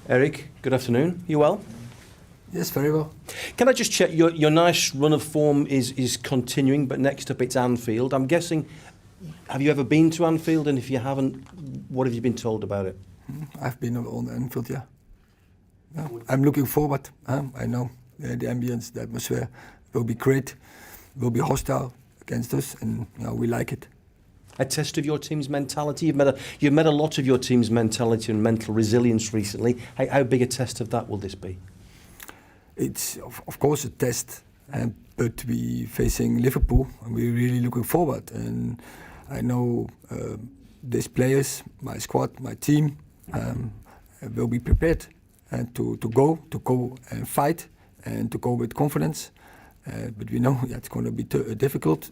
Erik, good afternoon. You well? Yes, very well. Can I just check, your nice run of form is continuing, but next up it's Anfield. I'm guessing, have you ever been to Anfield? And if you haven't, what have you been told about it? I've been on Anfield, yeah. I'm looking forward. I know the ambience, the atmosphere will be great, will be hostile against us, and we like it. A test of your team's mentality. You've met a lot of your team's mentality and mental resilience recently. How big a test of that will this be? It's of course a test, but we facing Liverpool, and we're really looking forward. And I know these players, my squad, my team, will be prepared and to go and fight and to go with confidence. But we know it's going to be difficult.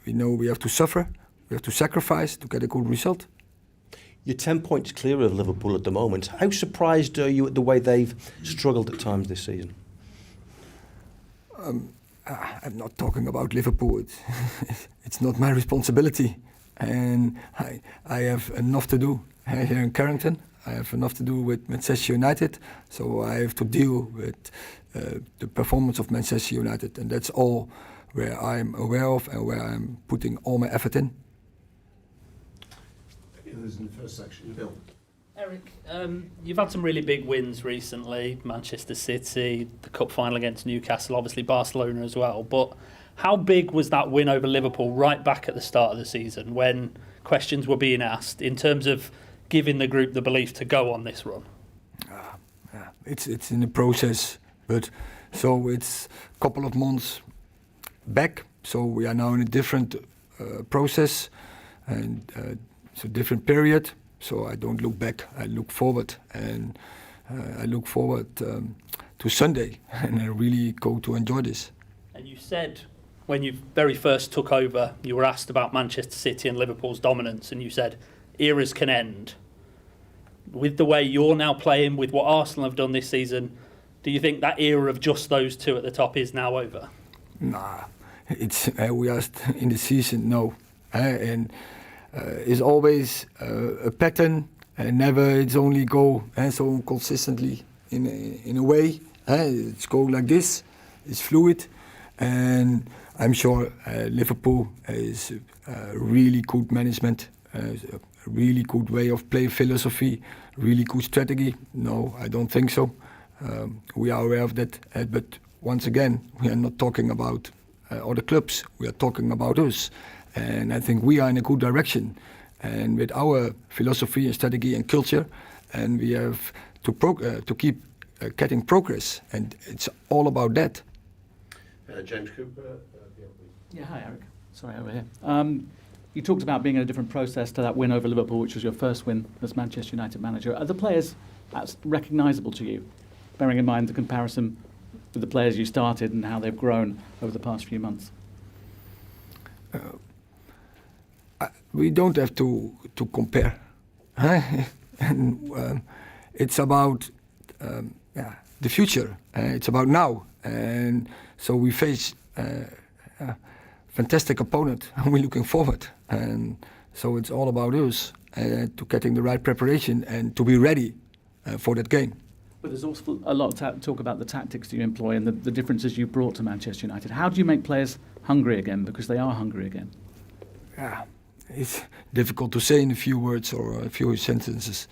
We know we have to suffer. We have to sacrifice to get a good result. You're 10 points clear of Liverpool at the moment. How surprised are you at the way they've struggled at times this season? I'm not talking about Liverpool. It's not my responsibility. And I have enough to do here in Carrington. I have enough to do with Manchester United. So I have to deal with the performance of Manchester United. And that's all where I'm aware of and where I'm putting all my effort in. There's in the first section, Bill. Erik, you've had some really big wins recently, Manchester City, the cup final against Newcastle, obviously Barcelona as well, but how big was that win over Liverpool right back at the start of the season when questions were being asked in terms of giving the group the belief to go on this run? It's in the process, but so it's a couple of months back, so we are now in a different process and it's a different period. So I don't look back, I look forward, and I look forward to Sunday, and I really go to enjoy this. And you said when you very first took over, you were asked about Manchester City and Liverpool's dominance, and you said eras can end. With the way you're now playing, with what Arsenal have done this season, do you think that era of just those two at the top is now over? Nah, it's we are in the season, no, and. Is always a pattern, and never it's only go so consistently in a way. It's go like this. It's fluid, and I'm sure Liverpool is really good management, a really good way of play philosophy, really good strategy. No, I don't think so. We are aware of that, but once again, we are not talking about other clubs. We are talking about us. And I think we are in a good direction, and with our philosophy and strategy and culture, and we have to keep getting progress, and it's all about that. James Cooper. Yeah, hi Erik. Sorry, over here. You talked about being in a different process to that win over Liverpool, which was your first win as Manchester United manager. Are the players recognisable to you, bearing in mind the comparison with the players you started and how they've grown over the past few months? We don't have to compare, and it's about the future. It's about now, and so we face a fantastic opponent, and we're looking forward. And so it's all about us to getting the right preparation and to be ready for that game. But there's also a lot of talk about the tactics that you employ and the differences you've brought to Manchester United. How do you make players hungry again, because they are hungry again? Yeah. It's difficult to say in a few words or a few sentences.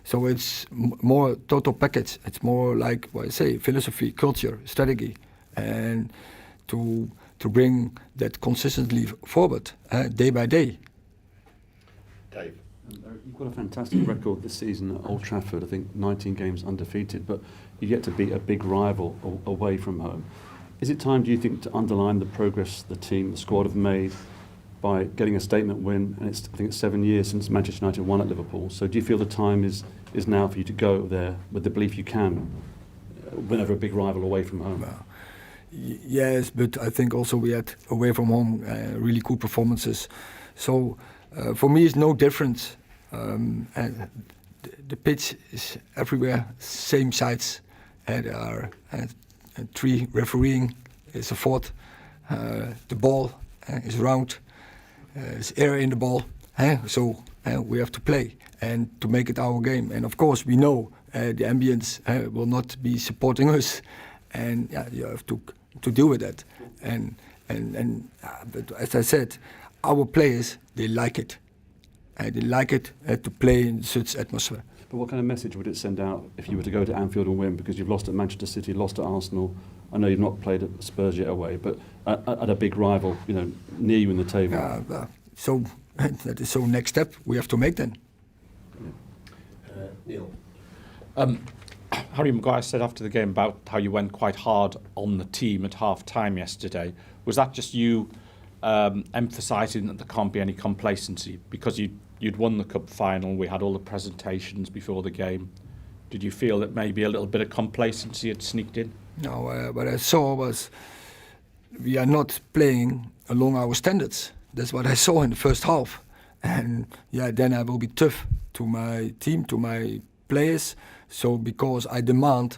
So it's more total package. It's more like what I say, philosophy, culture, strategy, and to bring that consistently forward day by day. Dave. You've got a fantastic record this season at Old Trafford. I think 19 games undefeated, but you get to beat a big rival away from home. Is it time, do you think, to underline the progress the team, the squad have made by getting a statement win? And I think it's 7 years since Manchester United won at Liverpool. So do you feel the time is now for you to go there with the belief you can win over a big rival away from home? Well, yes, but I think also we had away from home really good performances. So for me, it's no difference. And the pitch is everywhere, same sides. There are 3 refereeing. It's a 4th. The ball is round. There's air in the ball. So we have to play and to make it our game. And of course, we know the ambience will not be supporting us, and you have to deal with that. But as I said, our players, they like it. They like it to play in such atmosphere. But what kind of message would it send out if you were to go to Anfield and win? Because you've lost at Manchester City, lost at Arsenal. I know you've not played at Spurs yet away, but at a big rival, near you in the table. So that is so next step we have to make then. Neil. Harry Maguire said after the game about how you went quite hard on the team at half-time yesterday. Was that just you emphasising that there can't be any complacency? Because you'd won the cup final, we had all the presentations before the game. Did you feel that maybe a little bit of complacency had sneaked in? No, what I saw was we are not playing along our standards. That's what I saw in the first half. And then I will be tough to my team, to my players. So because I demand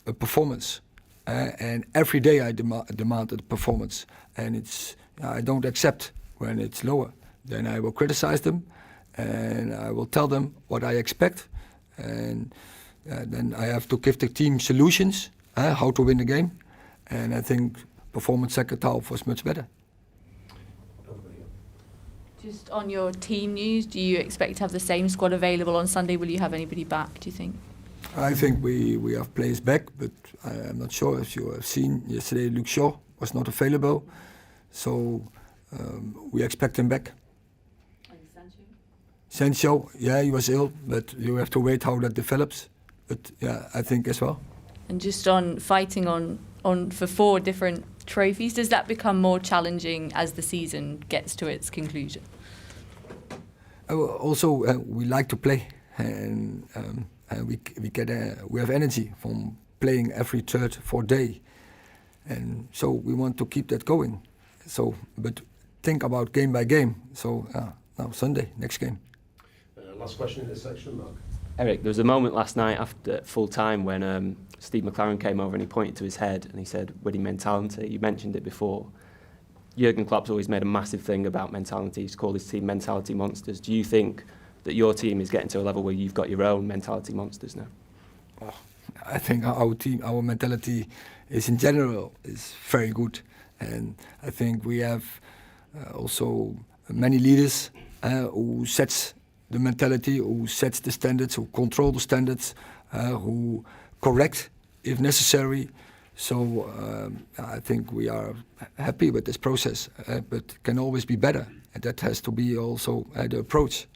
a performance, and every day I demand a performance, and I don't accept when it's lower. Then I will criticize them, and I will tell them what I expect, and then I have to give the team solutions how to win the game. And I think performance second half was much better. Just on your team news, do you expect to have the same squad available on Sunday? Will you have anybody back, do you think? I think we have players back, but I'm not sure if you have seen yesterday Luke Shaw was not available, so we expect him back. And Sancho, he was ill, but you have to wait how that develops. But I think as well. And just on fighting on for 4 different trophies, does that become more challenging as the season gets to its conclusion? Also, we like to play, and we have energy from playing every third, fourth day, and so we want to keep that going. So, but think about game by game. So now Sunday, next game. Last question in this section, Mark. Erik, there was a moment last night after full time when Steve McLaren came over and he pointed to his head and he said, winning mentality. You mentioned it before. Jurgen Klopp's always made a massive thing about mentality. He's called his team mentality monsters. Do you think that your team is getting to a level where you've got your own mentality monsters now? I think our team, our mentality is in general is very good. And I think we have also many leaders who sets the mentality, who sets the standards, who control the standards, who correct if necessary. So I think we are happy with this process, but can always be better. And that has to be also the approach.